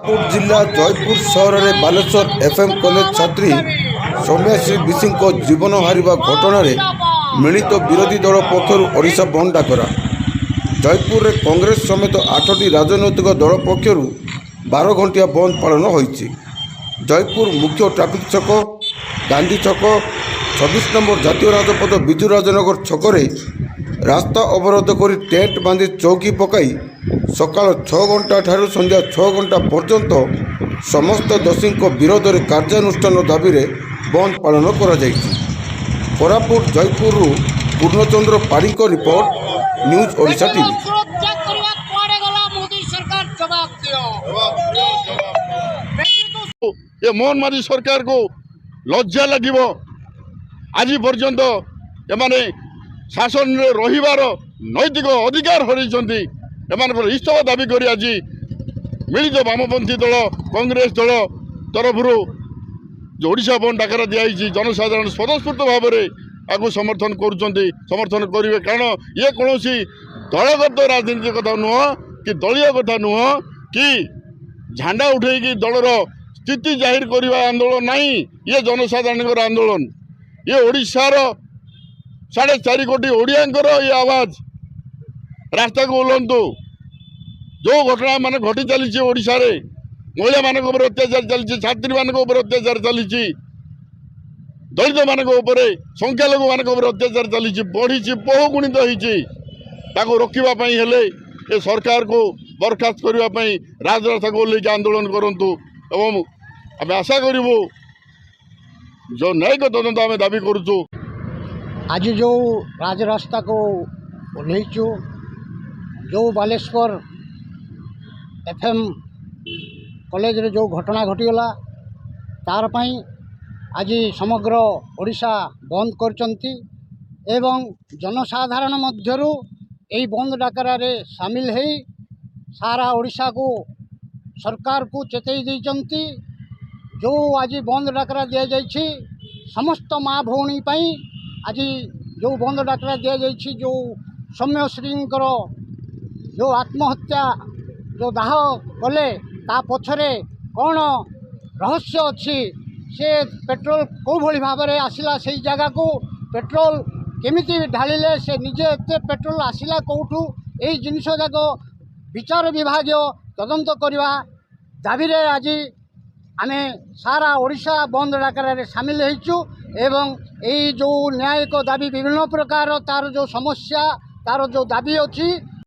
कोरापुट जिला जयपुर सहर में बालेश्वर एफएम कॉलेज छात्री सौम्याश्री विशी जीवन हारिबा घटना मिलित विरोधी दल पक्षर ओडिशा बंद डाकरा। जयपुर में कांग्रेस समेत 8टी राजनैतिक दल पक्षर 12 घंटिया बंद पालन होइछि। जयपुर मुख्य ट्राफिक छक, गांधी छक, 26 नंबर जातीय राजपथ विजु राजनगर छकरे रास्ता अवरोध कर टेंट बांधि चौकी पकाई सकाल 6 घंटा ठारू संध्या 6 घंटा पर्यंत समस्त दोषी विरोध में कार्यानुष्ठान दाबी बंद पालन कोरापुट जयपुर पूर्णचंद्र पाड़ी रिपोर्ट न्यूज ओडिशा टीवी। ये मोहन माझी सरकार को लज्जा लगे आज पर्यंत एमाने शासन में रहिबार नैतिक अधिकार हरइछन्ति। एमान इस्तफा दाबी करी आज मिलित वामपंथी दल कांग्रेस दल तरफ जो ओडिशा बंद डाकरा दिखाई जनसाधारण स्वतःस्फूर्त भाव में आपको समर्थन समर्थन करेंगे। कारण ये कौन दलगत राजनीति कथा नुह कि दलीय कथा नुह कि झंडा उठे दलर स्थिति जाहिर करने आंदोलन नहीं। ये जनसाधारण आंदोलन, ये ओडिशार 4.5 कोटी ओडियांकर ये आवाज रास्ता को ओह्लंतु। जो घटना मान घटी चली ओडिशा रे महिला मान अत्याचार चली, छात्री मान अत्याचार चली, दलित मान संख्यालघु मान अत्याचार चली बढ़ी बहुगुणित होती रोकवाई ये सरकार को बरखास्त करने राजरास्ता को लेकिन आंदोलन करूँ एवं आम आशा करूँ जो न्यायिक तदंत आम दाबी करुचु। आज जो राजरास्ता को ओह्लैचु, जो बालेश्वर एफएम कॉलेज रे जो घटना घटीगला तार पई आज समग्र ओडिशा बंद करचंती एवं जनसाधारण मध्यरु एई बंद डाकरा रे शामिल है सारा ओडिशा को सरकार को चेतई देचंती। जो आज बंद डाकरा दिया जाइछि समस्त माँ भौणी पई आज जो बंद डाकरा दिया जाइछि, जो सौम्यश्री जो आत्महत्या जो दाह कले ता पछरे कौन रहस्य अच्छी, से पेट्रोल कौ भली भाव में आसला से जगह को पेट्रोल केमिति ढालिले, से निजे एते पेट्रोल आसला कौटू, यही जिनिस जाक विचार विभाग तदंत करवा दाबी रे आज आमे सारा ओडिशा बंद डाकरा सामिल होइचु एवं यही जो न्यायिक दाबी विभिन्न प्रकार तार जो समस्या तार जो दाबी अच्छी